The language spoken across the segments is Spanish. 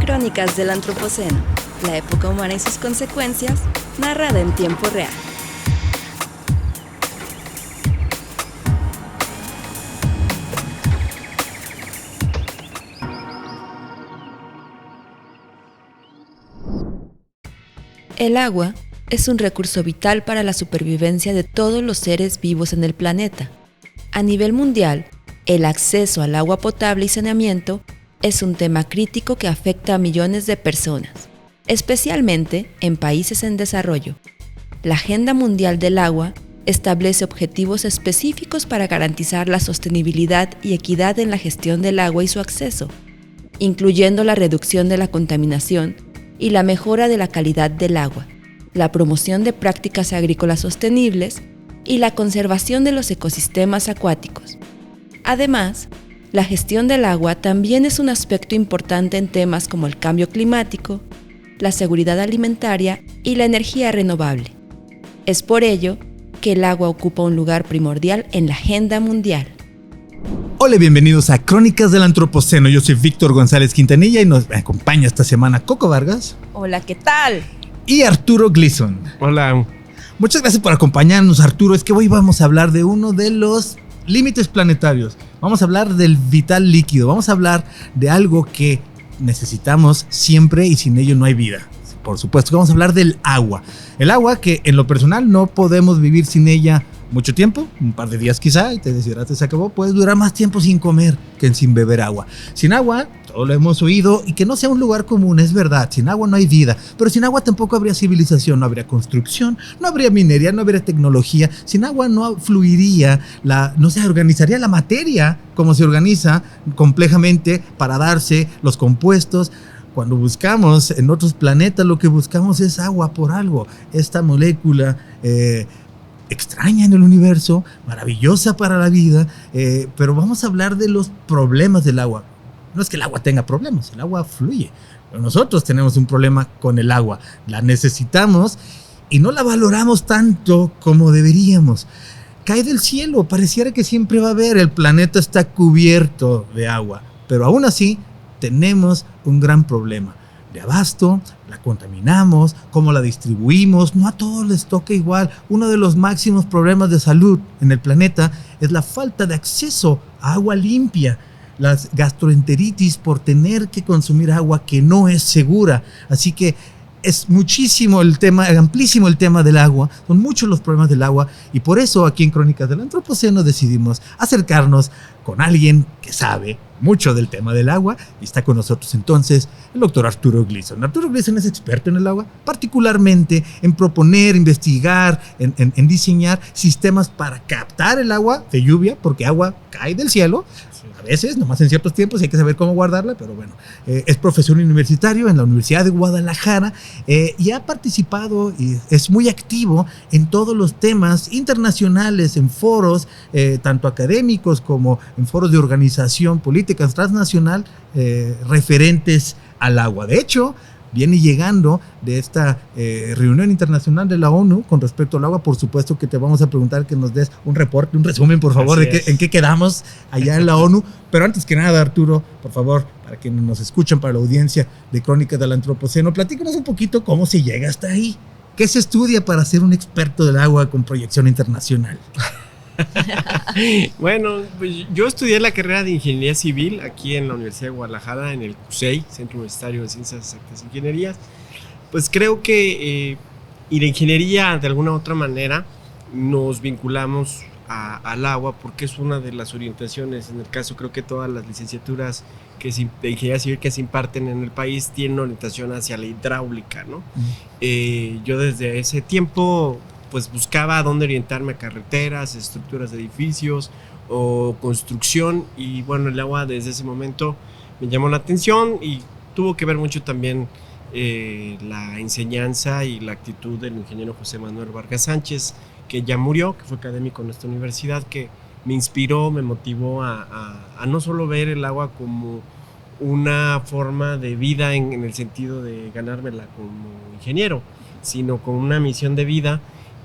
Crónicas del Antropoceno, la época humana y sus consecuencias, narrada en tiempo real. El agua es un recurso vital para la supervivencia de todos los seres vivos en el planeta. A nivel mundial, el acceso al agua potable y saneamiento es un tema crítico que afecta a millones de personas, especialmente en países en desarrollo. La Agenda Mundial del Agua establece objetivos específicos para garantizar la sostenibilidad y equidad en la gestión del agua y su acceso, incluyendo la reducción de la contaminación y la mejora de la calidad del agua, la promoción de prácticas agrícolas sostenibles y la conservación de los ecosistemas acuáticos. Además, la gestión del agua también es un aspecto importante en temas como el cambio climático, la seguridad alimentaria y la energía renovable. Es por ello que el agua ocupa un lugar primordial en la agenda mundial. Hola, bienvenidos a Crónicas del Antropoceno. Yo soy Víctor González Quintanilla y nos acompaña esta semana Coco Vargas. Hola, ¿qué tal? Y Arturo Gleason. Hola. Muchas gracias por acompañarnos, Arturo. Es que hoy vamos a hablar de uno de los límites planetarios. Vamos a hablar del vital líquido. Vamos a hablar de algo que necesitamos siempre y sin ello no hay vida. Por supuesto que vamos a hablar del agua. El agua que en lo personal no podemos vivir sin ella mucho tiempo, un par de días quizá, y te deshidratas, se acabó. Puedes durar más tiempo sin comer que sin beber agua. Sin agua, todo lo hemos oído, y que no sea un lugar común, es verdad. Sin agua no hay vida, pero sin agua tampoco habría civilización, no habría construcción, no habría minería, no habría tecnología. Sin agua no fluiría, no se organizaría la materia como se organiza complejamente para darse los compuestos. Cuando buscamos en otros planetas, lo que buscamos es agua por algo. Esta molécula extraña en el universo, maravillosa para la vida, pero vamos a hablar de los problemas del agua. No es que el agua tenga problemas, el agua fluye. Pero nosotros tenemos un problema con el agua. La necesitamos y no la valoramos tanto como deberíamos. Cae del cielo, pareciera que siempre va a haber. El planeta está cubierto de agua, pero aún así tenemos un gran problema de abasto, la contaminamos, cómo la distribuimos, no a todos les toca igual. Uno de los máximos problemas de salud en el planeta es la falta de acceso a agua limpia, las gastroenteritis por tener que consumir agua que no es segura. Así que es muchísimo el tema, amplísimo el tema del agua, son muchos los problemas del agua, y por eso aquí en Crónicas del Antropoceno decidimos acercarnos con alguien que sabe mucho del tema del agua, y está con nosotros entonces el doctor Arturo Gleason. Arturo Gleason es experto en el agua, particularmente en proponer, investigar, en diseñar sistemas para captar el agua de lluvia, porque agua cae del cielo, a veces, nomás en ciertos tiempos, hay que saber cómo guardarla, pero bueno, es profesor universitario en la Universidad de Guadalajara, y ha participado y es muy activo en todos los temas internacionales, en foros, tanto académicos como en foros de organización política transnacional, referentes al agua. De hecho, viene llegando de esta reunión internacional de la ONU con respecto al agua. Por supuesto que te vamos a preguntar que nos des un reporte, un resumen, por favor, en qué quedamos allá en la ONU. Pero antes que nada, Arturo, por favor, para quienes nos escuchan, para la audiencia de Crónicas del Antropoceno, platícanos un poquito cómo se llega hasta ahí. ¿Qué se estudia para ser un experto del agua con proyección internacional? Bueno, pues yo estudié la carrera de Ingeniería Civil aquí en la Universidad de Guadalajara, en el CUSEI, Centro Universitario de Ciencias Exactas e Ingenierías. Pues creo que y la ingeniería, de alguna u otra manera, nos vinculamos al agua porque es una de las orientaciones. En el caso, creo que todas las licenciaturas de Ingeniería Civil que se imparten en el país tienen orientación hacia la hidráulica, ¿no? Yo desde ese tiempo pues buscaba dónde orientarme a carreteras, estructuras de edificios o construcción, y bueno, el agua desde ese momento me llamó la atención, y tuvo que ver mucho también la enseñanza y la actitud del ingeniero José Manuel Vargas Sánchez, que ya murió, que fue académico en nuestra universidad, que me inspiró, me motivó a no solo ver el agua como una forma de vida en el sentido de ganármela como ingeniero, sino con una misión de vida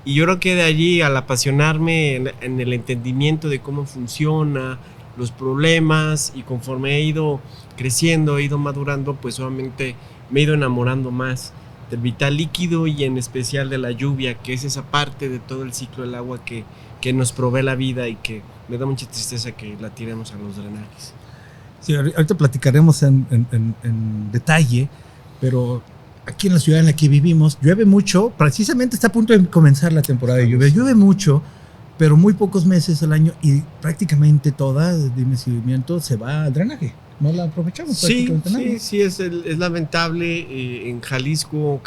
Y yo creo que de allí, al apasionarme en el entendimiento de cómo funciona, los problemas, y conforme he ido creciendo, he ido madurando, pues obviamente me he ido enamorando más del vital líquido y en especial de la lluvia, que es esa parte de todo el ciclo del agua que nos provee la vida y que me da mucha tristeza que la tiremos a los drenajes. Sí, ahorita platicaremos en detalle, pero aquí en la ciudad en la que vivimos llueve mucho, precisamente está a punto de comenzar la temporada de lluvia, llueve mucho, pero muy pocos meses al año y prácticamente toda de mi seguimiento se va al drenaje. No la aprovechamos prácticamente nada. Sí, es lamentable. En Jalisco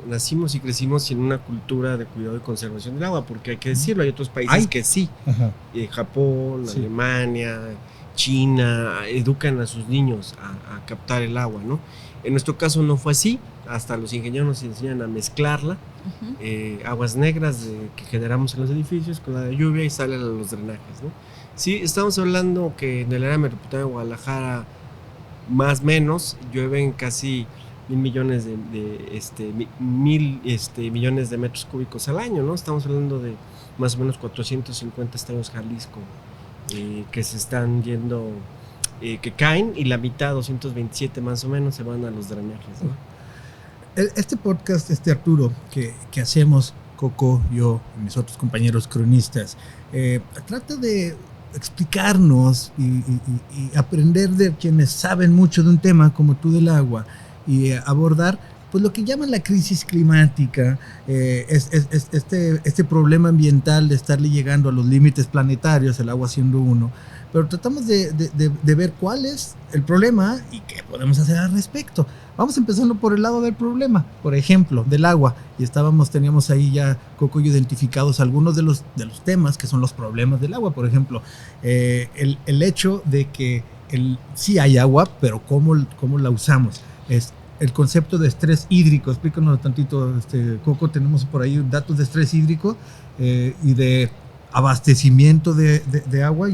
nacimos y crecimos en una cultura de cuidado y conservación del agua, porque hay que decirlo, hay otros países que sí. Japón, Alemania, China, educan a sus niños a captar el agua, ¿no? En nuestro caso no fue así, hasta los ingenieros nos enseñan a mezclarla, aguas negras que generamos en los edificios con la de lluvia y salen a los drenajes, ¿no? Sí, estamos hablando que en el área metropolitana de Guadalajara, más o menos, llueven casi 1,000 millones millones de metros cúbicos al año, ¿no? Estamos hablando de más o menos 450 estadios Jalisco que se están yendo, que caen, y la mitad, 227 más o menos, se van a los drenajes, ¿no? Este podcast, Arturo, que hacemos, Coco, yo y mis otros compañeros cronistas, trata de explicarnos y aprender de quienes saben mucho de un tema como tú del agua y abordar pues lo que llaman la crisis climática, este problema ambiental de estarle llegando a los límites planetarios, el agua siendo uno, pero tratamos de ver cuál es el problema y qué podemos hacer al respecto. Vamos empezando por el lado del problema, por ejemplo, del agua, y teníamos ahí ya, Coco, identificados algunos de los temas que son los problemas del agua. Por ejemplo, el hecho de que sí hay agua, pero ¿cómo la usamos? Es el concepto de estrés hídrico. Explícanos tantito, Coco, tenemos por ahí datos de estrés hídrico y de abastecimiento de agua.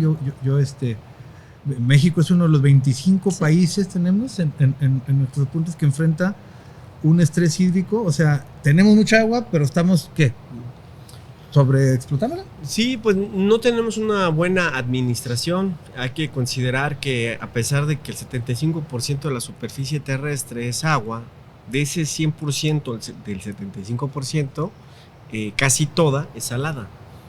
México es uno de los 25 países tenemos en nuestros puntos que enfrenta un estrés hídrico. O sea, tenemos mucha agua, pero estamos, ¿sobreexplotándola? Sí, pues no tenemos una buena administración. Hay que considerar que a pesar de que el 75% de la superficie terrestre es agua, de ese 100%, del 75%, casi toda es salada.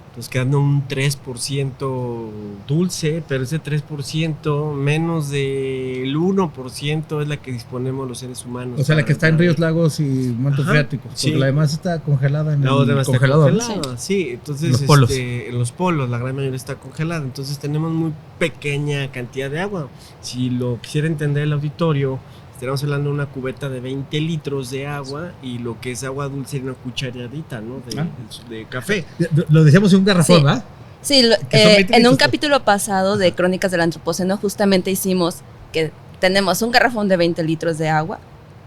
Entonces quedando un 3% dulce, pero ese 3%, menos del 1% es la que disponemos los seres humanos. O sea, la que está en ríos, lagos y mantos freáticos, porque la demás está congelada en el congelador. Sí, entonces en los polos la gran mayoría está congelada, entonces tenemos muy pequeña cantidad de agua. Si lo quisiera entender el auditorio, estaríamos hablando de una cubeta de 20 litros de agua y lo que es agua dulce en una cucharadita, ¿no? de café. Lo decíamos en un garrafón, ¿verdad? Sí, en un capítulo pasado de Crónicas del Antropoceno justamente hicimos que tenemos un garrafón de 20 litros de agua,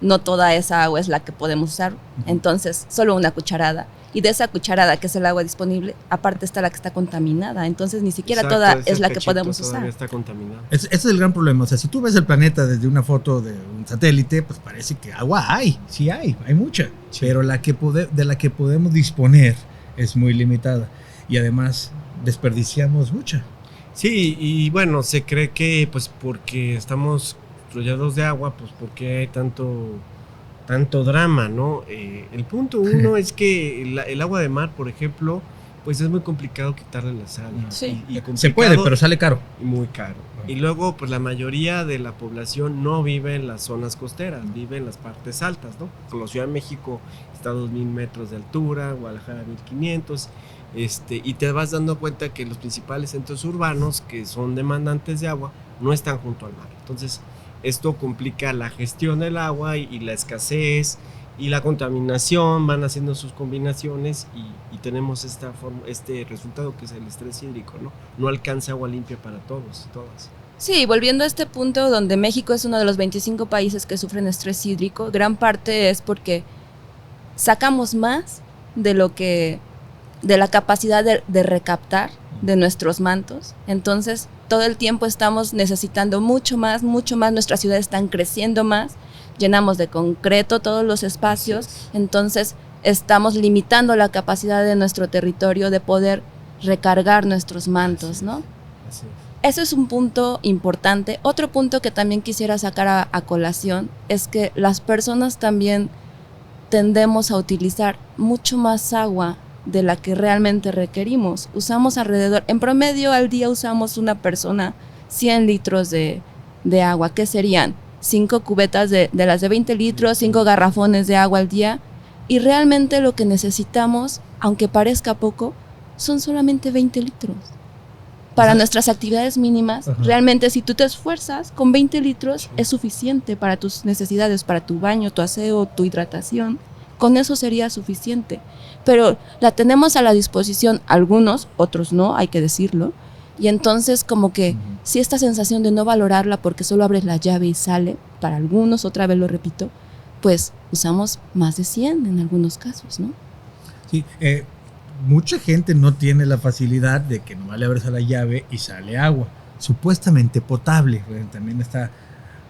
no toda esa agua es la que podemos usar, entonces solo una cucharada. Y de esa cucharada, que es el agua disponible, aparte está la que está contaminada. Entonces ni siquiera toda es la que podemos usar. Está contaminada. Ese es el gran problema. O sea, si tú ves el planeta desde una foto de un satélite, pues parece que agua hay. Sí hay mucha. Sí. Pero de la que podemos disponer es muy limitada. Y además desperdiciamos mucha. Sí, y bueno, se cree que pues porque estamos rodeados de agua, pues porque hay tanto drama, ¿no? El punto uno es que el agua de mar, por ejemplo, pues es muy complicado quitarle la sal. Sí. Y se puede, pero sale caro. Muy caro. Y luego, pues la mayoría de la población no vive en las zonas costeras, vive en las partes altas, ¿no? Como la Ciudad de México está a 2,000 metros de altura, Guadalajara 1,500, y te vas dando cuenta que los principales centros urbanos que son demandantes de agua no están junto al mar. Entonces, esto complica la gestión del agua y la escasez y la contaminación, van haciendo sus combinaciones y tenemos este resultado que es el estrés hídrico, ¿no? No alcanza agua limpia para todos y todas. Sí, volviendo a este punto donde México es uno de los 25 países que sufren estrés hídrico, gran parte es porque sacamos más de la capacidad de recaptar de nuestros mantos. Entonces todo el tiempo estamos necesitando mucho más, nuestras ciudades están creciendo más, llenamos de concreto todos los espacios, entonces estamos limitando la capacidad de nuestro territorio de poder recargar nuestros mantos, ¿no? Así es. Ese es un punto importante. Otro punto que también quisiera sacar a colación es que las personas también tendemos a utilizar mucho más agua de la que realmente requerimos. Usamos alrededor, en promedio al día usamos una persona 100 litros de agua. ¿Qué serían? 5 cubetas de las de 20 litros, 5 garrafones de agua al día. Y realmente lo que necesitamos, aunque parezca poco, son solamente 20 litros. Para nuestras actividades mínimas, realmente si tú te esfuerzas, con 20 litros es suficiente para tus necesidades, para tu baño, tu aseo, tu hidratación. Con eso sería suficiente. Pero la tenemos a la disposición algunos, otros no, hay que decirlo. Y entonces como que sí, esta sensación de no valorarla porque solo abres la llave y sale, para algunos, otra vez lo repito, pues usamos más de 100 en algunos casos, ¿no? Sí, mucha gente no tiene la facilidad de que nomás le abres a la llave y sale agua, supuestamente potable. También está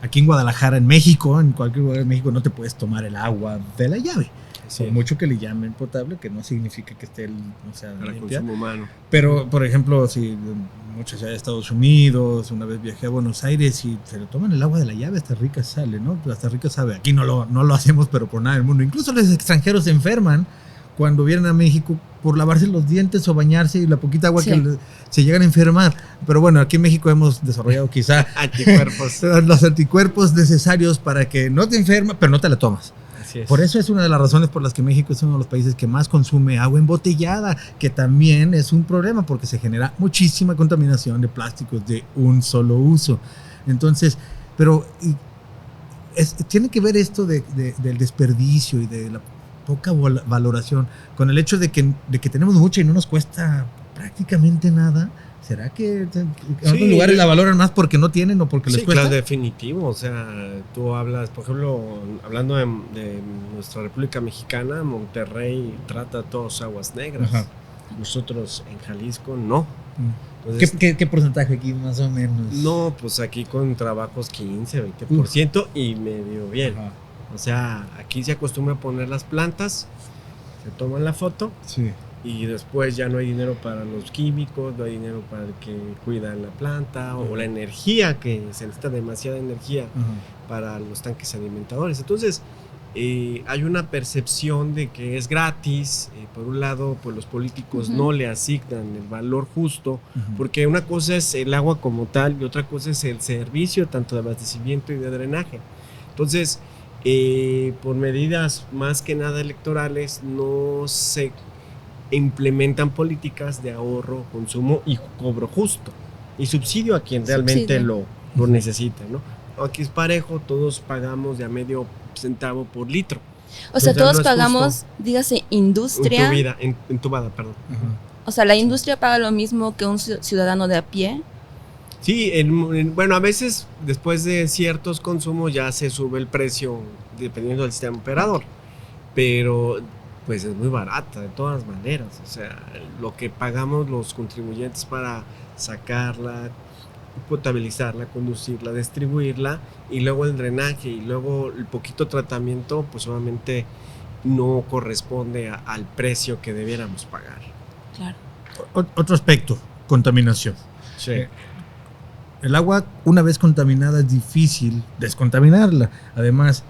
aquí en Guadalajara, en México, en cualquier lugar de México no te puedes tomar el agua de la llave. Sí. Por mucho que le llamen potable, que no significa que esté no sea para limpia. consumo humano. Pero, por ejemplo, si muchas ciudades de Estados Unidos, una vez viajé a Buenos Aires y se le toman el agua de la llave, hasta rica sale, ¿no? Hasta rica sabe. Aquí no lo hacemos, pero por nada del mundo. Incluso los extranjeros se enferman cuando vienen a México por lavarse los dientes o bañarse y la poquita agua que se llegan a enfermar. Pero bueno, aquí en México hemos desarrollado quizá anticuerpos. Los anticuerpos necesarios para que no te enfermes, pero no te la tomas. Así es. Por eso es una de las razones por las que México es uno de los países que más consume agua embotellada, que también es un problema porque se genera muchísima contaminación de plásticos de un solo uso. Entonces, pero tiene que ver esto del desperdicio y de la poca valoración con el hecho de que tenemos mucha y no nos cuesta prácticamente nada. ¿Será que en otros lugares la valoran más porque no tienen o porque les cuesta? Sí, claro, definitivo. O sea, tú hablas, por ejemplo, hablando de nuestra República Mexicana, Monterrey trata todos aguas negras. Ajá. Nosotros en Jalisco no. Entonces, ¿Qué porcentaje aquí más o menos? No, pues aquí con trabajos 15, 20% y medio bien. Ajá. O sea, aquí se acostumbra a poner las plantas, se toman la foto. Sí. Y después ya no hay dinero para los químicos, no hay dinero para el que cuida la planta o la energía, que se necesita demasiada energía para los tanques alimentadores. Entonces, hay una percepción de que es gratis. Por un lado, pues los políticos no le asignan el valor justo, porque una cosa es el agua como tal y otra cosa es el servicio, tanto de abastecimiento y de drenaje. Entonces, por medidas más que nada electorales, no se implementan políticas de ahorro, consumo y cobro justo y subsidio a quien realmente lo necesita, ¿no? Aquí es parejo, todos pagamos de a medio centavo por litro. O sea, todos pagamos, dígase, industria. Entubada, perdón. O sea, la industria paga lo mismo que un ciudadano de a pie. Sí, bueno, a veces después de ciertos consumos ya se sube el precio dependiendo del sistema operador, pero pues es muy barata de todas maneras. O sea, lo que pagamos los contribuyentes para sacarla, potabilizarla, conducirla, distribuirla y luego el drenaje y luego el poquito tratamiento, pues obviamente no corresponde al precio que debiéramos pagar. Claro. Otro aspecto, contaminación. Sí. El agua, una vez contaminada, es difícil descontaminarla. Además,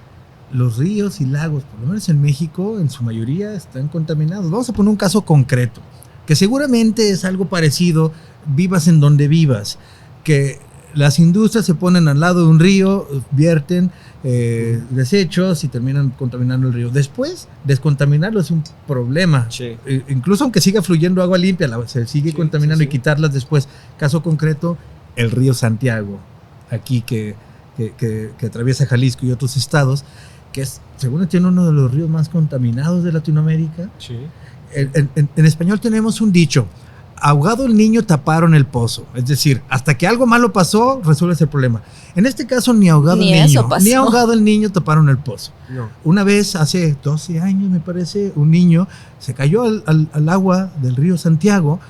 los ríos y lagos, por lo menos en México, en su mayoría están contaminados. Vamos a poner un caso concreto, que seguramente es algo parecido, vivas en donde vivas, que las industrias se ponen al lado de un río, vierten desechos y terminan contaminando el río. Después, descontaminarlo es un problema. Sí. Incluso aunque siga fluyendo agua limpia, se sigue contaminando y quitarlas después. Caso concreto, el río Santiago, aquí que atraviesa Jalisco y otros estados, que es, según tiene uno de los ríos más contaminados de Latinoamérica. Sí. En español tenemos un dicho: ahogado el niño, taparon el pozo. Es decir, hasta que algo malo pasó, resuelves el problema. En este caso, ni ahogado el niño, ni ahogado el niño, taparon el pozo. No. Una vez, hace 12 años, me parece, un niño se cayó al agua del río Santiago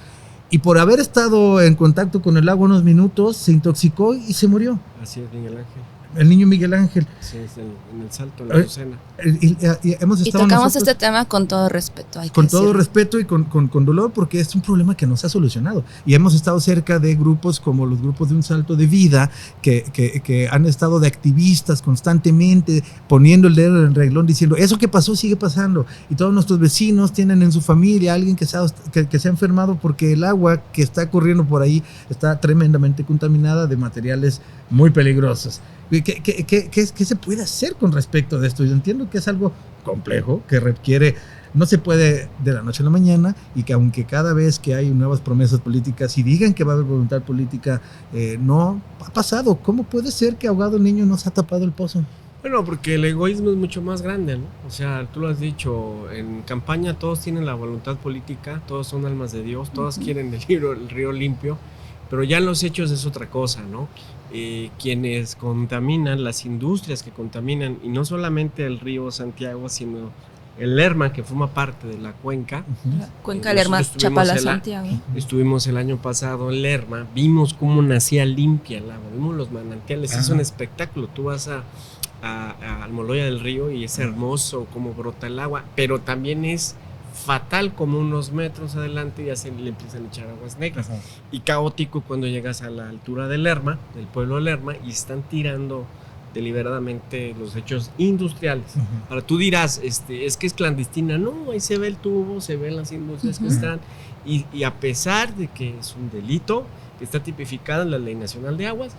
y por haber estado en contacto con el agua unos minutos, se intoxicó y se murió. Así es, Miguel Ángel. el niño Miguel Ángel. Sí, en el Salto, en la Azucena. Y hemos Y estado tocamos nosotros, este tema con todo respeto. con todo respeto y con dolor, porque es un problema que no se ha solucionado. Y hemos estado cerca de grupos como los grupos de Un Salto de Vida, que han estado de activistas constantemente, poniendo el dedo en el renglón, diciendo, eso que pasó sigue pasando. Y todos nuestros vecinos tienen en su familia a alguien que se ha enfermado porque el agua que está corriendo por ahí está tremendamente contaminada de materiales muy peligrosos. ¿Qué se puede hacer con respecto de esto? Yo entiendo que es algo complejo, que requiere, no se puede de la noche a la mañana, y que aunque cada vez que hay nuevas promesas políticas y digan que va a haber voluntad política, no ha pasado. ¿Cómo puede ser que ahogado el niño no se ha tapado el pozo? Bueno, porque el egoísmo es mucho más grande, ¿no? O sea, tú lo has dicho, en campaña todos tienen la voluntad política, todos son almas de Dios, todos quieren el río limpio, pero ya en los hechos es otra cosa, ¿no? Quienes contaminan, las industrias que contaminan, y no solamente el río Santiago, sino el Lerma, que forma parte de la cuenca. La cuenca Lerma, Chapala-Santiago. Estuvimos el año pasado en Lerma, vimos cómo nacía limpia el agua, vimos los manantiales, es un espectáculo. Tú vas a Almoloya del Río y es hermoso cómo brota el agua, pero también es fatal como unos metros adelante y ya le empiezan a echar aguas negras. Ajá. Y caótico cuando llegas a la altura de Lerma, del pueblo de Lerma, y están tirando deliberadamente los hechos industriales. Ahora tú dirás, es que es clandestina. No, ahí se ve el tubo, se ven las industrias que están, y a pesar de que es un delito que está tipificado en la Ley Nacional de Aguas,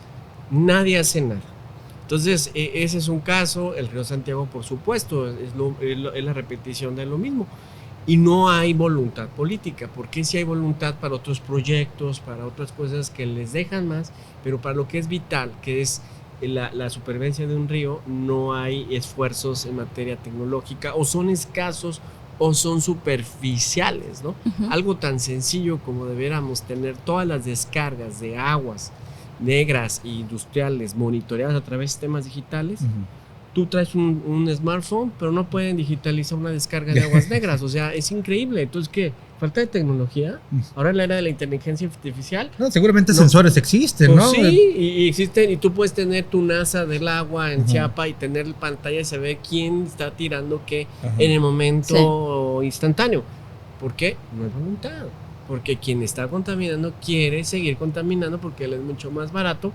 nadie hace nada. Entonces, ese es un caso. El río Santiago, por supuesto, es la repetición de lo mismo. Y no hay voluntad política, porque sí hay voluntad para otros proyectos, para otras cosas que les dejan más, pero para lo que es vital, que es la supervivencia de un río, no hay esfuerzos en materia tecnológica, o son escasos o son superficiales, ¿no? Algo tan sencillo como deberíamos tener todas las descargas de aguas negras e industriales monitoreadas a través de sistemas digitales. Tú traes un smartphone, pero no pueden digitalizar una descarga de aguas negras. O sea, es increíble. Entonces, ¿qué? ¿Falta de tecnología? Ahora en la era de la inteligencia artificial. No, seguramente sensores existen, pues ¿no? Sí, y existen. Y tú puedes tener tu NASA del agua en Chiapa y tener pantalla y saber quién está tirando qué en el momento instantáneo. ¿Por qué? No hay voluntad. Porque quien está contaminando quiere seguir contaminando porque él es mucho más barato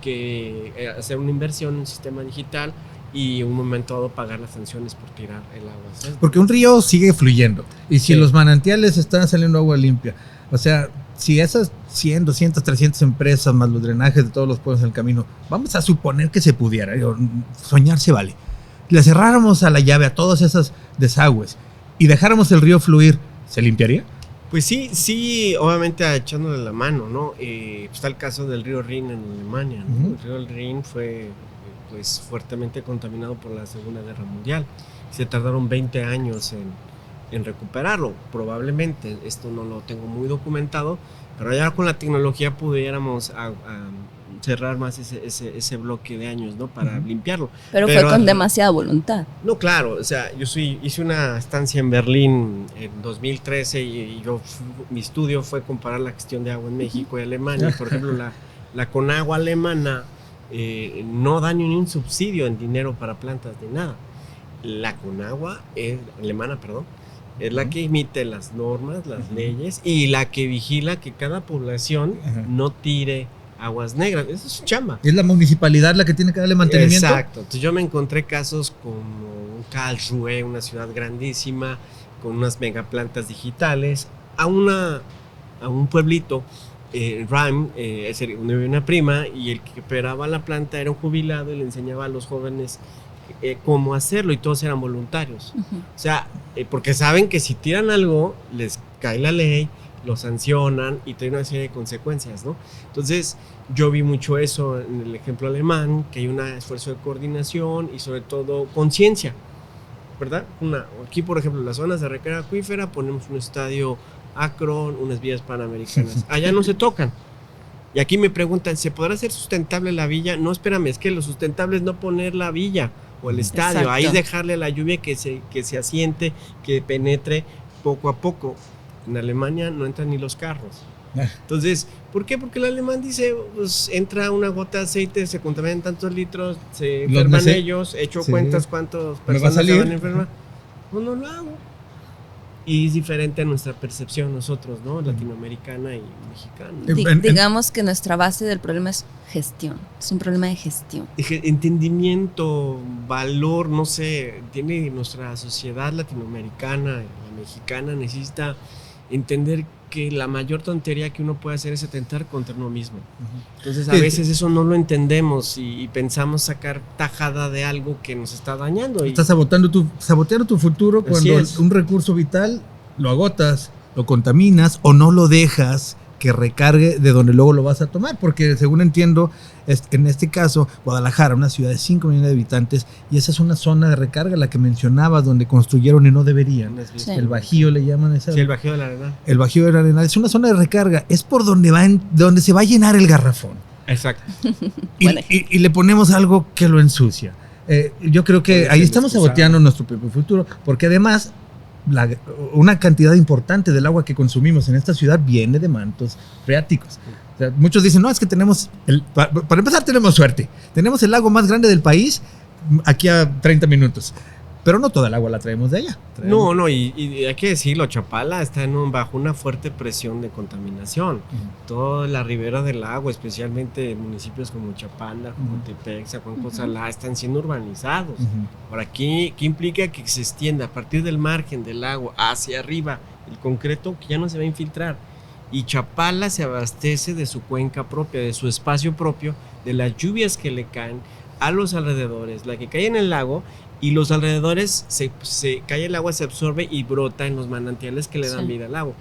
que hacer una inversión en un sistema digital y en un momento dado pagar las sanciones por tirar el agua, ¿sabes? Porque un río sigue fluyendo, y si los manantiales están saliendo agua limpia, o sea, si esas 100, 200, 300 empresas más los drenajes de todos los pueblos en el camino, vamos a suponer que se pudiera, soñar se vale, le cerráramos a la llave a todas esas desagües y dejáramos el río fluir, ¿se limpiaría? Pues sí, obviamente echándole la mano, ¿no? Está el caso del río Rin en Alemania, ¿no? El río Rin fue pues fuertemente contaminado por la Segunda Guerra Mundial. Se tardaron 20 años en recuperarlo, probablemente. Esto no lo tengo muy documentado, pero ya con la tecnología pudiéramos cerrar más ese bloque de años, ¿no? Para limpiarlo. Pero fue con demasiada voluntad. No, claro, o sea, hice una estancia en Berlín en 2013 y mi estudio fue comparar la gestión de agua en México y Alemania. Por ejemplo, la Conagua alemana no da ni un subsidio en dinero para plantas de nada. La Conagua alemana, es la que emite las normas, las leyes, y la que vigila que cada población no tire aguas negras. Eso es su chamba. Es la municipalidad la que tiene que darle mantenimiento. Exacto. Entonces yo me encontré casos como Karlsruhe, una ciudad grandísima, con unas megaplantas digitales, a un pueblito, Rhein, donde vivía una prima, y el que operaba la planta era un jubilado y le enseñaba a los jóvenes cómo hacerlo, y todos eran voluntarios. O sea, porque saben que si tiran algo, les cae la ley, lo sancionan y tiene una serie de consecuencias, ¿no? Entonces, yo vi mucho eso en el ejemplo alemán, que hay un esfuerzo de coordinación y sobre todo conciencia, ¿verdad? Aquí, por ejemplo, en las zonas de recarga acuífera ponemos un estadio Akron, unas vías panamericanas. Allá no se tocan. Y aquí me preguntan, ¿se podrá hacer sustentable la villa? No, espérame, es que lo sustentable es no poner la villa o el estadio. Exacto. Ahí dejarle la lluvia que se asiente, que penetre poco a poco. En Alemania no entran ni los carros. Entonces, ¿por qué? Porque el alemán dice, pues entra una gota de aceite, se contaminan tantos litros, se enferman ellos, hecho cuentas cuántas personas se van a enfermar. Pues no lo hago. Y es diferente a nuestra percepción nosotros, ¿no? Latinoamericana y mexicana. Digamos que nuestra base del problema es gestión. Es un problema de gestión. Entendimiento, valor, no sé, tiene nuestra sociedad latinoamericana, la mexicana, necesita entender que la mayor tontería que uno puede hacer es atentar contra uno mismo. Entonces a veces eso no lo entendemos y pensamos sacar tajada de algo que nos está dañando. Estás saboteando tu futuro cuando un recurso vital lo agotas, lo contaminas o no lo dejas que recargue de donde luego lo vas a tomar, porque según entiendo, en este caso, Guadalajara, una ciudad de 5 millones de habitantes, y esa es una zona de recarga, la que mencionabas, donde construyeron y no deberían. Sí. El Bajío le llaman esa. Sí, el Bajío de la Arenal. El Bajío de la Arenal es una zona de recarga, es por donde se va a llenar el garrafón. Exacto. y le ponemos algo que lo ensucia. Yo creo que ahí estamos saboteando nuestro propio futuro, porque además una cantidad importante del agua que consumimos en esta ciudad viene de mantos freáticos. O sea, muchos dicen, no, es que tenemos, para empezar tenemos suerte, tenemos el lago más grande del país aquí a 30 minutos, pero no toda el agua la traemos de allá. No, y hay que decirlo, Chapala está bajo una fuerte presión de contaminación. Toda la ribera del agua, especialmente municipios como Chapala, como Tepec, Zacuanco, Salá, están siendo urbanizados. Por aquí, ¿qué implica? Que se extienda a partir del margen del agua hacia arriba el concreto que ya no se va a infiltrar. Y Chapala se abastece de su cuenca propia, de su espacio propio, de las lluvias que le caen a los alrededores, la que cae en el lago, y los alrededores se cae el agua, se absorbe y brota en los manantiales que le dan vida al lago.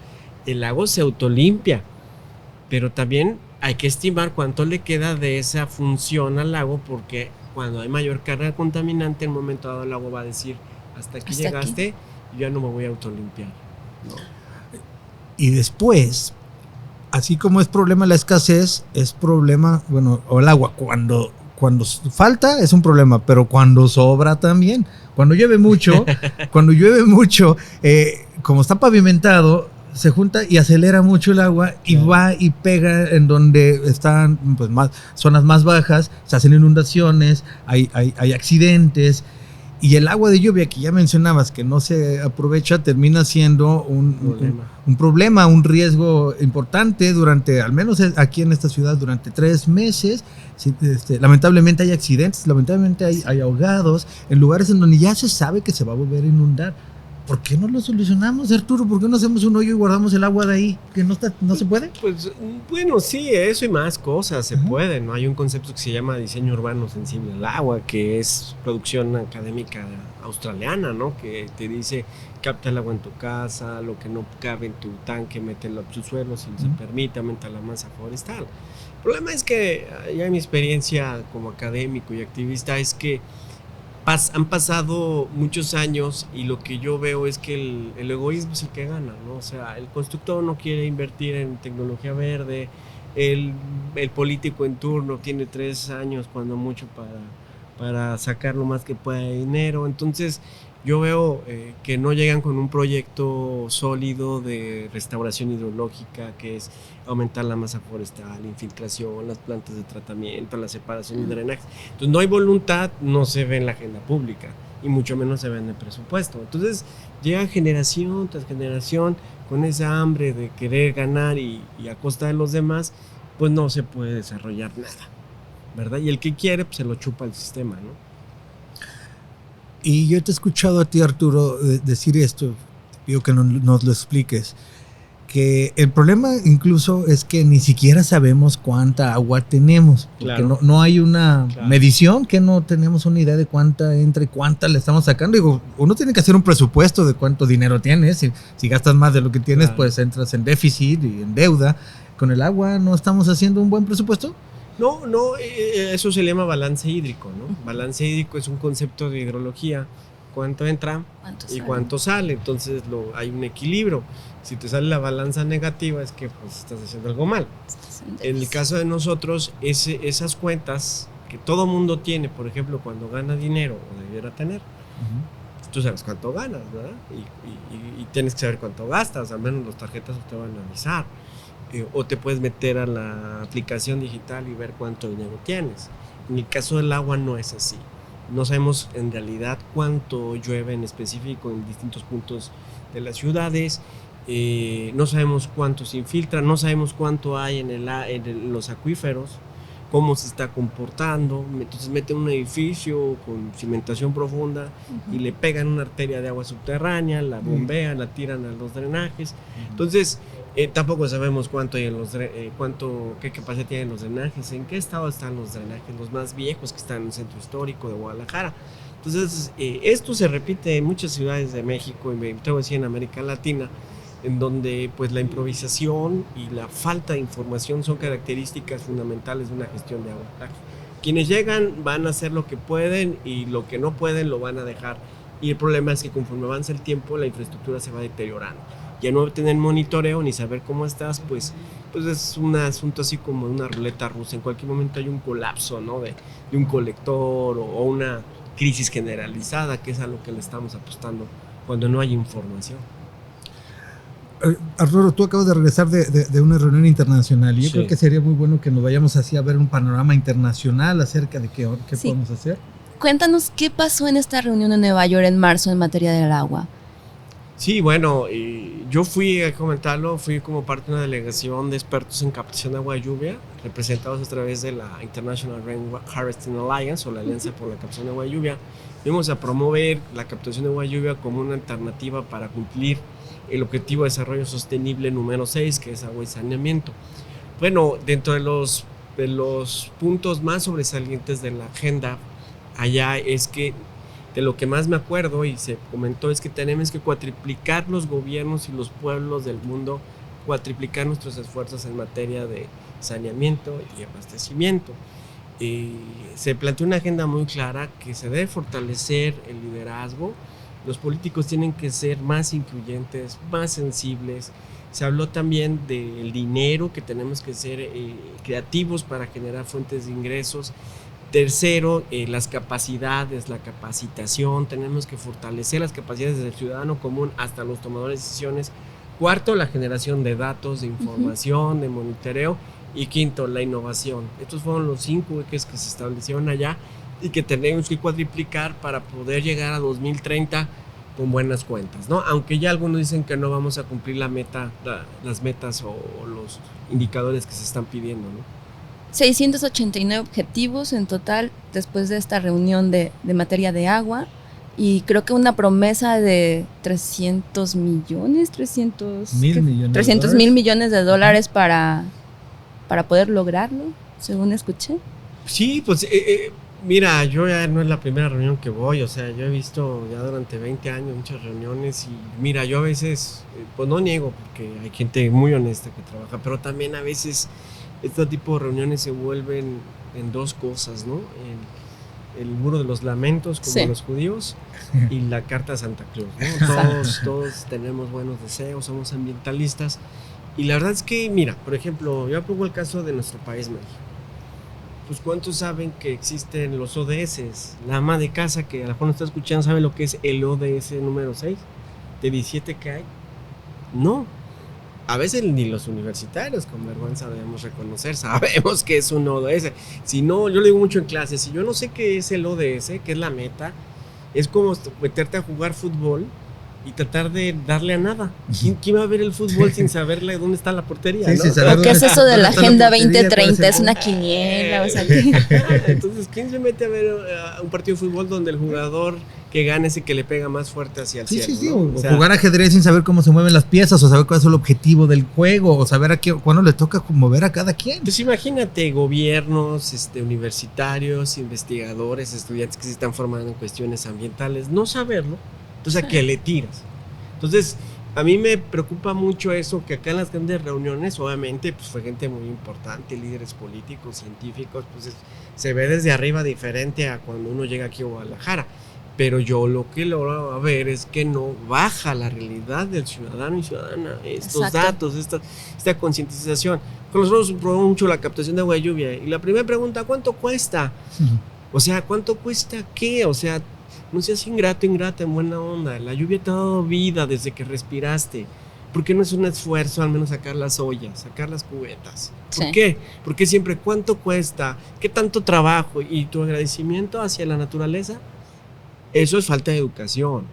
El lago se autolimpia, pero también hay que estimar cuánto le queda de esa función al lago, porque cuando hay mayor carga contaminante, en un momento dado el lago va a decir, hasta aquí llegaste, yo ya no me voy a autolimpiar. No. Y después, así como es problema la escasez, es problema, o el agua, cuando falta es un problema, pero cuando sobra también. Cuando llueve mucho, como está pavimentado, se junta y acelera mucho el agua y va y pega en donde están pues, zonas más bajas, se hacen inundaciones, hay accidentes. Y el agua de lluvia que ya mencionabas que no se aprovecha termina siendo un problema, un riesgo importante durante, al menos aquí en esta ciudad, durante 3 meses. Lamentablemente hay accidentes, lamentablemente hay ahogados en lugares en donde ya se sabe que se va a volver a inundar. ¿Por qué no lo solucionamos, Arturo? ¿Por qué no hacemos un hoyo y guardamos el agua de ahí? ¿Que no se puede? Pues bueno, sí, eso y más cosas se pueden, ¿no? Hay un concepto que se llama diseño urbano sensible al agua, que es producción académica australiana, ¿no? Que te dice, capta el agua en tu casa, lo que no cabe en tu tanque, mételo a tu suelo, si se permite, aumenta la masa forestal. El problema es que, ya en mi experiencia como académico y activista, es que han pasado muchos años y lo que yo veo es que el egoísmo es el que gana, ¿no? O sea, el constructor no quiere invertir en tecnología verde, el político en turno tiene 3 años cuando mucho para sacar lo más que pueda de dinero. Entonces yo veo que no llegan con un proyecto sólido de restauración hidrológica, que es aumentar la masa forestal, infiltración, las plantas de tratamiento, la separación y drenaje. Entonces no hay voluntad, no se ve en la agenda pública y mucho menos se ve en el presupuesto. Entonces llega generación tras generación con esa hambre de querer ganar y a costa de los demás, pues no se puede desarrollar nada, ¿verdad? Y el que quiere, pues se lo chupa el sistema, ¿no? Y yo te he escuchado a ti, Arturo, decir esto, te pido que nos lo expliques, que el problema incluso es que ni siquiera sabemos cuánta agua tenemos, porque no hay una medición, que no tenemos una idea de cuánta entra y cuánta le estamos sacando. Digo, uno tiene que hacer un presupuesto de cuánto dinero tienes, si gastas más de lo que tienes, pues entras en déficit y en deuda. Con el agua no estamos haciendo un buen presupuesto. No, eso se llama balance hídrico, ¿no? Balance hídrico es un concepto de hidrología. ¿Cuánto entra y cuánto sale? Entonces hay un equilibrio. Si te sale la balanza negativa es que pues estás haciendo algo mal. En el caso de nosotros, esas cuentas que todo mundo tiene, por ejemplo, cuando gana dinero o debiera tener, tú sabes cuánto ganas, ¿verdad? Y tienes que saber cuánto gastas, al menos las tarjetas te van a avisar. o te puedes meter a la aplicación digital y ver cuánto dinero tienes. En el caso del agua no es así. No sabemos en realidad cuánto llueve en específico en distintos puntos de las ciudades, no sabemos cuánto se infiltra, no sabemos cuánto hay en los acuíferos, cómo se está comportando. Entonces meten un edificio con cimentación profunda y le pegan una arteria de agua subterránea, la bombean, la tiran a los drenajes. Entonces tampoco sabemos cuánto hay en qué capacidad tienen los drenajes, en qué estado están los drenajes, los más viejos que están en el centro histórico de Guadalajara. Entonces esto se repite en muchas ciudades de México y me atrevo a decir en América Latina, en donde pues la improvisación y la falta de información son características fundamentales de una gestión de agua. Quienes llegan van a hacer lo que pueden y lo que no pueden lo van a dejar, y el problema es que conforme avanza el tiempo la infraestructura se va deteriorando. Ya no tener monitoreo ni saber cómo estás, pues es un asunto así como una ruleta rusa. En cualquier momento hay un colapso, ¿no? de un colector o una crisis generalizada, que es a lo que le estamos apostando cuando no hay información. Arturo, tú acabas de regresar de una reunión internacional y yo creo que sería muy bueno que nos vayamos así a ver un panorama internacional acerca de qué podemos hacer. Cuéntanos qué pasó en esta reunión en Nueva York en marzo en materia del agua. Sí, bueno, yo fui a comentarlo, fui como parte de una delegación de expertos en captación de agua de lluvia, representados a través de la International Rain Harvesting Alliance, o la Alianza por la Captación de Agua de Lluvia. Vimos a promover la captación de agua de lluvia como una alternativa para cumplir el Objetivo de Desarrollo Sostenible número 6, que es agua y saneamiento. Bueno, dentro de los puntos más sobresalientes de la agenda allá es que, de lo que más me acuerdo y se comentó, es que tenemos que cuatriplicar los gobiernos y los pueblos del mundo, cuatriplicar nuestros esfuerzos en materia de saneamiento y abastecimiento. Se planteó una agenda muy clara que se debe fortalecer el liderazgo. Los políticos tienen que ser más incluyentes, más sensibles. Se habló también del dinero, que tenemos que ser creativos para generar fuentes de ingresos. Tercero, las capacidades, la capacitación. Tenemos que fortalecer las capacidades del ciudadano común hasta los tomadores de decisiones. Cuarto, la generación de datos, de información, de monitoreo. Y quinto, la innovación. Estos fueron los 5 ejes que se establecieron allá y que tenemos que cuadriplicar para poder llegar a 2030 con buenas cuentas, ¿no? Aunque ya algunos dicen que no vamos a cumplir las metas o los indicadores que se están pidiendo, ¿no? 689 objetivos en total después de esta reunión de materia de agua, y creo que una promesa de 300 mil millones de dólares para poder lograrlo, según escuché. Sí, pues mira, yo ya no es la primera reunión que voy, o sea, yo he visto ya durante 20 años muchas reuniones y mira, yo a veces, pues no niego, porque hay gente muy honesta que trabaja, pero también a veces este tipo de reuniones se vuelven en dos cosas, ¿no? El muro de los lamentos, como los judíos, y la carta a Santa Claus, ¿no? Todos tenemos buenos deseos, somos ambientalistas, y la verdad es que, mira, por ejemplo, yo pongo el caso de nuestro país, México. Pues ¿cuántos saben que existen los ODS? La ama de casa que a lo mejor no está escuchando sabe lo que es el ODS número 6, de 17 que hay. No, a veces ni los universitarios con vergüenza debemos reconocer, sabemos que es un ODS. Si no, yo lo digo mucho en clases, si yo no sé qué es el ODS, qué es la meta, es como meterte a jugar fútbol y tratar de darle a nada. ¿Quién va a ver el fútbol sin saberle dónde está la portería? Sí, ¿no? ¿Qué es eso de la Agenda 2030? Es una quiniela. O sea, entonces, ¿quién se mete a ver un partido de fútbol donde el jugador que gana es el que le pega más fuerte hacia el cielo? Sí, ¿no? O sea, jugar ajedrez sin saber cómo se mueven las piezas, o saber cuál es el objetivo del juego, o saber cuándo le toca mover a cada quien. Pues imagínate, gobiernos, universitarios, investigadores, estudiantes que se están formando en cuestiones ambientales, no saberlo. Entonces, ¿a qué le tiras? Entonces, a mí me preocupa mucho eso, que acá en las grandes reuniones, obviamente, pues fue gente muy importante, líderes políticos, científicos, pues se ve desde arriba diferente a cuando uno llega aquí a Guadalajara. Pero yo lo que logro ver es que no baja la realidad del ciudadano y ciudadana, estos datos, esta concientización. Con nosotros probamos mucho la captación de agua de lluvia, y la primera pregunta, ¿cuánto cuesta? O sea, ¿cuánto cuesta qué? O sea, no seas ingrata en buena onda. La lluvia te ha dado vida desde que respiraste. ¿Por qué no es un esfuerzo al menos sacar las ollas, sacar las cubetas? ¿Por Sí. qué? Porque siempre, ¿cuánto cuesta? ¿Qué tanto trabajo? Y tu agradecimiento hacia la naturaleza, eso es falta de educación,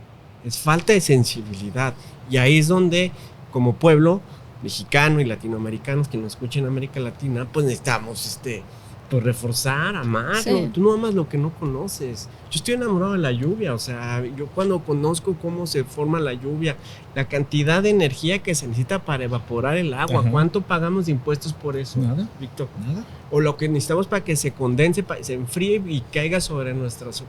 es falta de sensibilidad. Y ahí es donde, como pueblo mexicano y latinoamericanos que nos escuchan en América Latina, pues necesitamos pues reforzar, amarlo. Sí. Tú no amas lo que no conoces. Yo estoy enamorado de la lluvia, o sea, yo cuando conozco cómo se forma la lluvia, la cantidad de energía que se necesita para evaporar el agua, Ajá. ¿cuánto pagamos de impuestos por eso, Nada. Víctor? Nada. O lo que necesitamos para que se condense, para que se enfríe y caiga sobre nuestras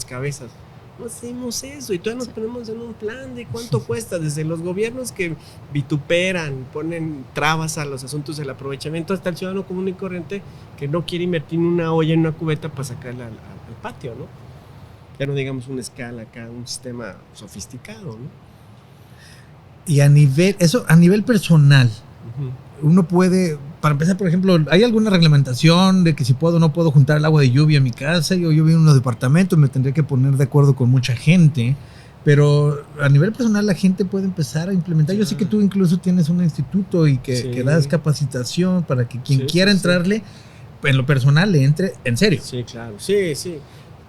cabezas. No hacemos eso y todavía nos ponemos en un plan de cuánto cuesta, desde los gobiernos que vituperan, ponen trabas a los asuntos del aprovechamiento, hasta el ciudadano común y corriente que no quiere invertir en una olla, en una cubeta para sacarla al patio, ¿no? Ya no digamos una escala acá, un sistema sofisticado, ¿no? Y a nivel personal, Ujú. uno puede, para empezar, por ejemplo, ¿hay alguna reglamentación de que si puedo o no puedo juntar el agua de lluvia en mi casa? Yo vivo en unos departamentos, me tendría que poner de acuerdo con mucha gente, pero a nivel personal la gente puede empezar a implementar. Yo sé que tú incluso tienes un instituto y que, Sí. que das capacitación para que quien Sí, quiera sí, sí. entrarle, en lo personal, le entre en serio. Sí, claro. Sí, sí.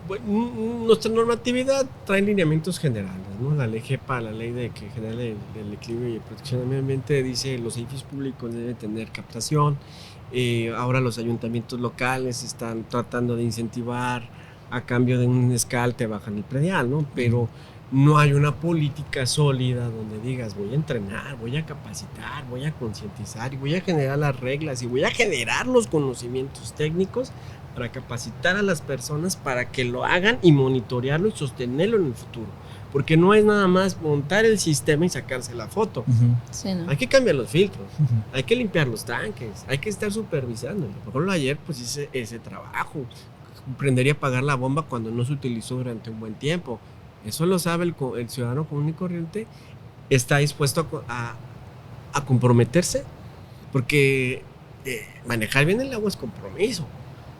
Bueno, nuestra normatividad trae lineamientos generales, ¿no? La ley GEPA, la ley general del equilibrio y protección del medio ambiente, dice los edificios públicos deben tener captación. Ahora los ayuntamientos locales están tratando de incentivar a cambio de un escalte bajan el predial, ¿no? Pero no hay una política sólida donde digas voy a entrenar, voy a capacitar, voy a concientizar y voy a generar las reglas y voy a generar los conocimientos técnicos para capacitar a las personas para que lo hagan y monitorearlo y sostenerlo en el futuro. Porque no es nada más montar el sistema y sacarse la foto. Sí, ¿no? Hay que cambiar los filtros, hay que limpiar los tanques, hay que estar supervisando. Por ejemplo, ayer pues hice ese trabajo. Aprendería a apagar la bomba cuando no se utilizó durante un buen tiempo. Eso lo sabe el ciudadano común y corriente. Está dispuesto a comprometerse, porque manejar bien el agua es compromiso.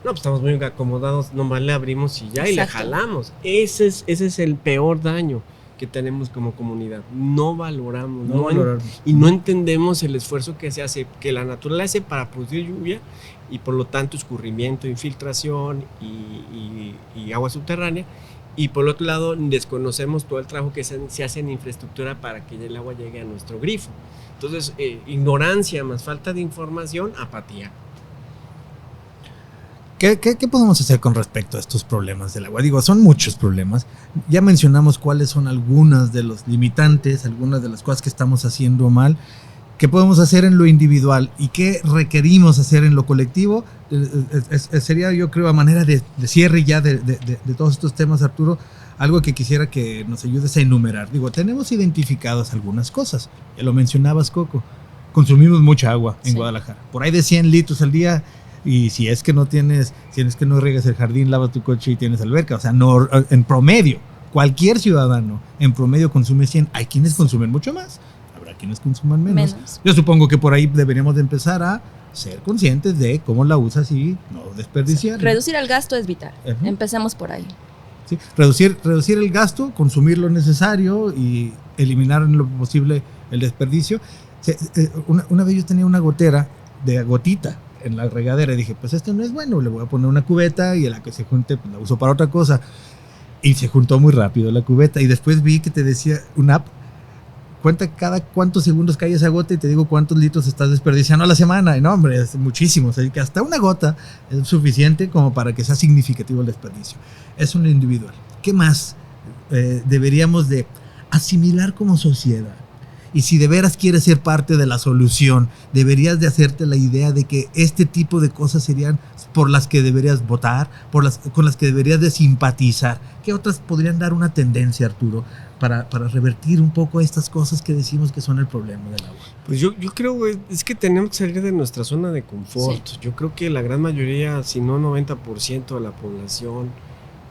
No, pues estamos muy acomodados, nomás le abrimos y ya, y le Exacto. jalamos. Ese es el peor daño que tenemos como comunidad. No valoramos, y no entendemos el esfuerzo que se hace, que la naturaleza hace para producir lluvia y por lo tanto escurrimiento, infiltración y agua subterránea. Y por otro lado, desconocemos todo el trabajo que se hace en infraestructura para que el agua llegue a nuestro grifo. Entonces, ignorancia más falta de información, apatía. ¿Qué podemos hacer con respecto a estos problemas del agua? Digo, son muchos problemas. Ya mencionamos cuáles son algunas de los limitantes, algunas de las cosas que estamos haciendo mal. ¿Qué podemos hacer en lo individual y qué requerimos hacer en lo colectivo? Sería, yo creo, a manera de cierre ya de todos estos temas, Arturo, algo que quisiera que nos ayudes a enumerar. Digo, tenemos identificadas algunas cosas. Ya lo mencionabas, Coco. Consumimos mucha agua en Guadalajara. Por ahí de 100 litros al día. Y si es que no riegas el jardín, lavas tu coche y tienes alberca. O sea, no, en promedio, cualquier ciudadano en promedio consume 100. Hay quienes consumen mucho más. Habrá quienes consuman menos. Yo supongo que por ahí deberíamos de empezar a ser conscientes de cómo la usas y no desperdiciar. Reducir el gasto es vital. Ajá. Empecemos por ahí. ¿Sí? Reducir el gasto, consumir lo necesario y eliminar en lo posible el desperdicio. Una vez yo tenía una gotera de gotita en la regadera y dije, pues esto no es bueno, le voy a poner una cubeta y a la que se junte pues la uso para otra cosa. Y se juntó muy rápido la cubeta y después vi que te decía una app, cuenta cada cuántos segundos cae esa gota y te digo cuántos litros estás desperdiciando a la semana. Y no, hombre, es muchísimo. O sea, que hasta una gota es suficiente como para que sea significativo el desperdicio. Es un individual. ¿Qué más deberíamos de asimilar como sociedad? Y si de veras quieres ser parte de la solución, deberías de hacerte la idea de que este tipo de cosas serían por las que deberías votar, con las que deberías de simpatizar. ¿Qué otras podrían dar una tendencia, Arturo, para revertir un poco estas cosas que decimos que son el problema del agua? Pues yo creo es que tenemos que salir de nuestra zona de confort. Sí. Yo creo que la gran mayoría, si no 90% de la población,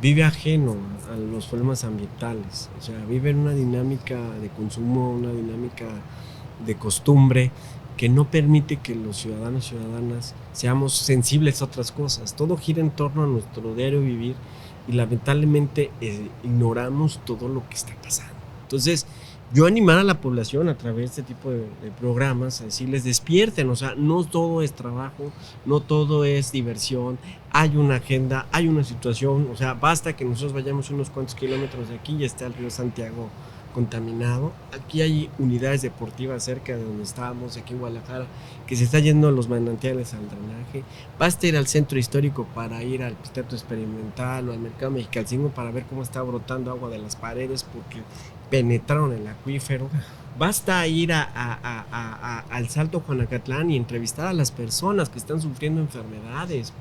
vive ajeno a los problemas ambientales. O sea, vive en una dinámica de consumo, una dinámica de costumbre que no permite que los ciudadanos y ciudadanas seamos sensibles a otras cosas. Todo gira en torno a nuestro diario vivir y lamentablemente ignoramos todo lo que está pasando. Entonces, yo animar a la población a través de este tipo de programas, a decirles despierten, o sea, no todo es trabajo, no todo es diversión, hay una agenda, hay una situación, o sea, basta que nosotros vayamos unos cuantos kilómetros de aquí y está el río Santiago contaminado. Aquí hay unidades deportivas cerca de donde estábamos, aquí en Guadalajara, que se está yendo los manantiales al drenaje. Basta ir al centro histórico para ir al Teatro Experimental o al Mercado Mexicalcingo para ver cómo está brotando agua de las paredes porque penetraron el acuífero. Basta ir al Salto Juanacatlán y entrevistar a las personas que están sufriendo enfermedades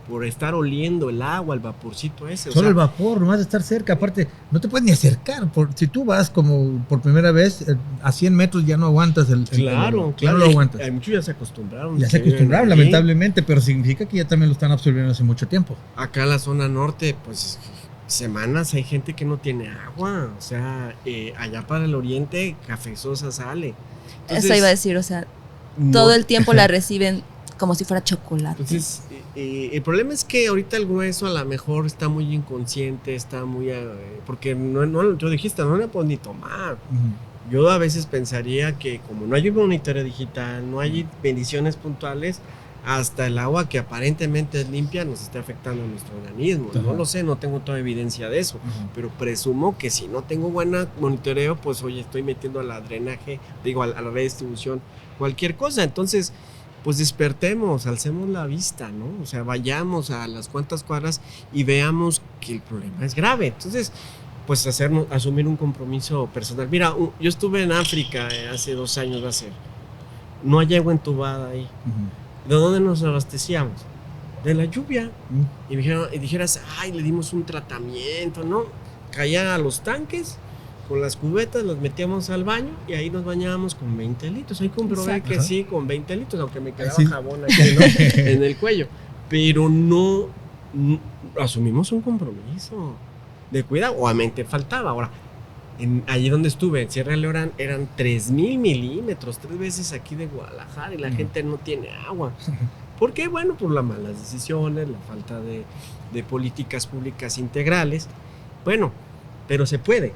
por estar oliendo el agua, el vaporcito ese. Solo el vapor, nomás de estar cerca. Aparte, no te puedes ni acercar. Si tú vas como por primera vez, a 100 metros ya no aguantas Claro. No lo aguantas. Hay muchos ya se acostumbraron. Ya se acostumbraron, lamentablemente, pero significa que ya también lo están absorbiendo hace mucho tiempo. Acá en la zona norte, pues semanas hay gente que no tiene agua, o sea, allá para el oriente Cafezosa sale. Entonces, eso iba a decir, o sea, todo el tiempo la reciben como si fuera chocolate. Entonces, el problema es que ahorita el grueso a lo mejor está muy inconsciente, está muy, porque tú dijiste, no le puedo ni tomar. Uh-huh. Yo a veces pensaría que como no hay un monitoreo digital, no hay bendiciones puntuales, hasta el agua que aparentemente es limpia nos está afectando a nuestro organismo. Uh-huh. No lo sé, no tengo toda evidencia de eso, uh-huh, pero presumo que si no tengo buen monitoreo, pues oye, estoy metiendo a la drenaje, a la redistribución, cualquier cosa. Entonces, pues despertemos, alcemos la vista, ¿no? O sea, vayamos a las cuantas cuadras y veamos que el problema es grave. Entonces, pues asumir un compromiso personal. Mira, yo estuve en África hace 2 años, va a ser. No hay agua entubada ahí. Uh-huh. ¿De dónde nos abastecíamos? De la lluvia. Y dijeras, ay, le dimos un tratamiento, ¿no? Caía a los tanques, con las cubetas las metíamos al baño y ahí nos bañábamos con 20 litros. Ahí comprobé Exacto. que sí, con 20 litros, aunque me quedaba jabón aquí, ¿no? en el cuello. Pero no asumimos un compromiso de cuidado, o a mente faltaba. Ahora, allí donde estuve, en Sierra Leona, eran 3,000 milímetros, 3 veces aquí de Guadalajara, y la gente no tiene agua. ¿Por qué? Bueno, por las malas decisiones, la falta de políticas públicas integrales. Bueno, pero se puede.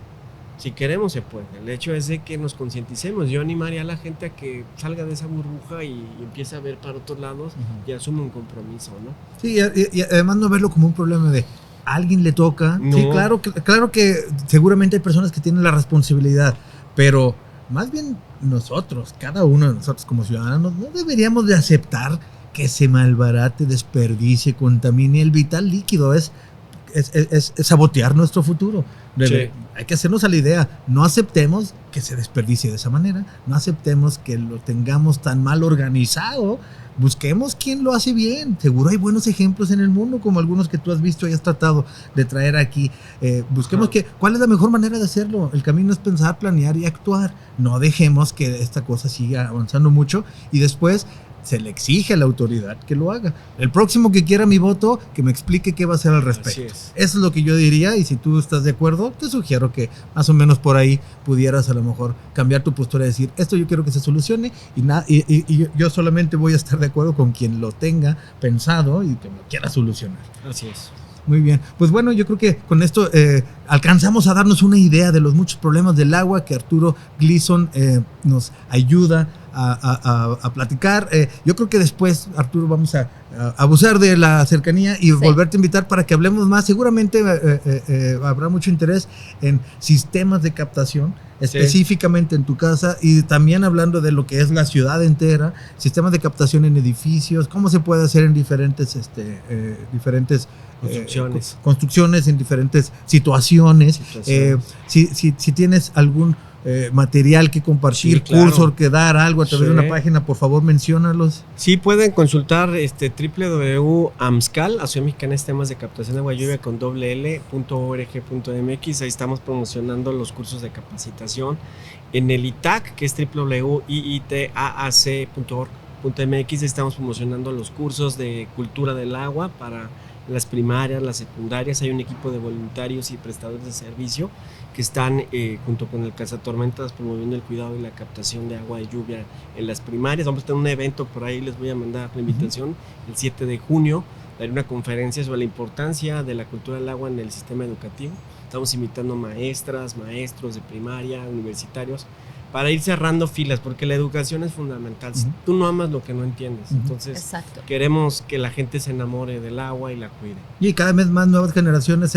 Si queremos, se puede. El hecho es de que nos concienticemos. Yo animaría a la gente a que salga de esa burbuja y empiece a ver para otros lados y asuma un compromiso, ¿no? Sí, y además no verlo como un problema de a alguien le toca. No. Sí, claro que seguramente hay personas que tienen la responsabilidad, pero más bien nosotros, cada uno de nosotros como ciudadanos, no deberíamos de aceptar que se malbarate, desperdicie, contamine el vital líquido. Es sabotear nuestro futuro. Sí. Hay que hacernos a la idea, no aceptemos que se desperdicie de esa manera, no aceptemos que lo tengamos tan mal organizado, busquemos quién lo hace bien. Seguro hay buenos ejemplos en el mundo, como algunos que tú has visto y has tratado de traer aquí. Busquemos cuál es la mejor manera de hacerlo. El camino es pensar, planear y actuar. No dejemos que esta cosa siga avanzando mucho y después se le exige a la autoridad que lo haga. El próximo que quiera mi voto, que me explique qué va a hacer al respecto. Eso es lo que yo diría, y si tú estás de acuerdo, te sugiero que más o menos por ahí pudieras a lo mejor cambiar tu postura y decir, esto yo quiero que se solucione, y yo solamente voy a estar de acuerdo con quien lo tenga pensado y que lo quiera solucionar. Así es. Muy bien, pues bueno, yo creo que con esto alcanzamos a darnos una idea de los muchos problemas del agua que Arturo Gleason nos ayuda a platicar. Yo creo que después, Arturo, vamos a abusar de la cercanía y volverte a invitar para que hablemos más. Seguramente habrá mucho interés en sistemas de captación, específicamente en tu casa, y también hablando de lo que es la ciudad entera, sistemas de captación en edificios, cómo se puede hacer en diferentes construcciones, en diferentes situaciones. Si tienes algún material que compartir, curso que dar, algo a través de una página, por favor, menciónalos. Sí, pueden consultar www.amscal, Asociación Mexicana de Sistemas de Captación de Agua y Lluvia con .org.mx. Ahí estamos promocionando los cursos de capacitación. En el ITAC, que es www.iitaac.org.mx, estamos promocionando los cursos de cultura del agua para las primarias, las secundarias. Hay un equipo de voluntarios y prestadores de servicio que están junto con el Cazatormentas promoviendo el cuidado y la captación de agua de lluvia en las primarias. Vamos a tener un evento por ahí, les voy a mandar la invitación el 7 de junio daré una conferencia sobre la importancia de la cultura del agua en el sistema educativo. Estamos invitando maestras, maestros de primaria, universitarios, para ir cerrando filas, porque la educación es fundamental. Si tú no amas lo que no entiendes, entonces Exacto. queremos que la gente se enamore del agua y la cuide. Y cada vez más nuevas generaciones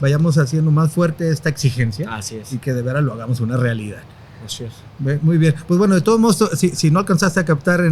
vayamos haciendo más fuerte esta exigencia. Así es. Y que de veras lo hagamos una realidad. Así es. Muy bien. Pues bueno, de todos modos, si no alcanzaste a captar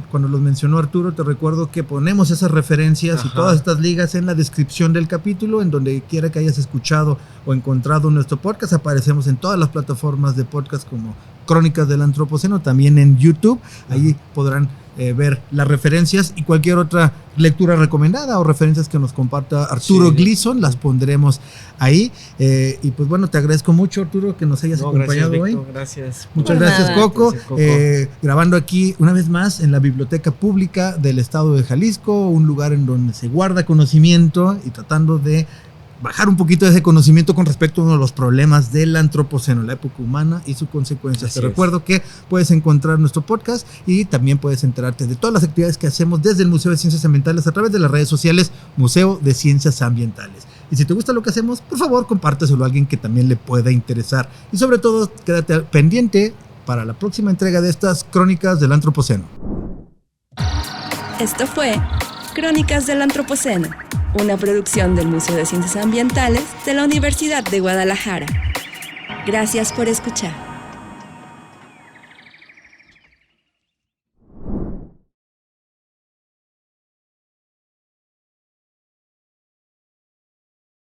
cuando los mencionó Arturo, te recuerdo que ponemos esas referencias y todas estas ligas en la descripción del capítulo, en donde quiera que hayas escuchado o encontrado nuestro podcast. Aparecemos en todas las plataformas de podcast como Crónicas del Antropoceno, también en YouTube. Ahí podrán ver las referencias y cualquier otra lectura recomendada o referencias que nos comparta Arturo Gleason, las pondremos ahí. Y pues bueno, te agradezco mucho, Arturo, que nos hayas acompañado gracias, hoy. Víctor, gracias. Muchas gracias, Coco. Gracias, Coco. Grabando aquí una vez más en la Biblioteca Pública del Estado de Jalisco, un lugar en donde se guarda conocimiento y tratando de bajar un poquito de ese conocimiento con respecto a uno de los problemas del antropoceno, la época humana y sus consecuencias. Te recuerdo que puedes encontrar nuestro podcast y también puedes enterarte de todas las actividades que hacemos desde el Museo de Ciencias Ambientales a través de las redes sociales Museo de Ciencias Ambientales. Y si te gusta lo que hacemos, por favor, compárteselo a alguien que también le pueda interesar. Y sobre todo, quédate pendiente para la próxima entrega de estas Crónicas del Antropoceno. Esto fue Crónicas del Antropoceno, una producción del Museo de Ciencias Ambientales de la Universidad de Guadalajara. Gracias por escuchar.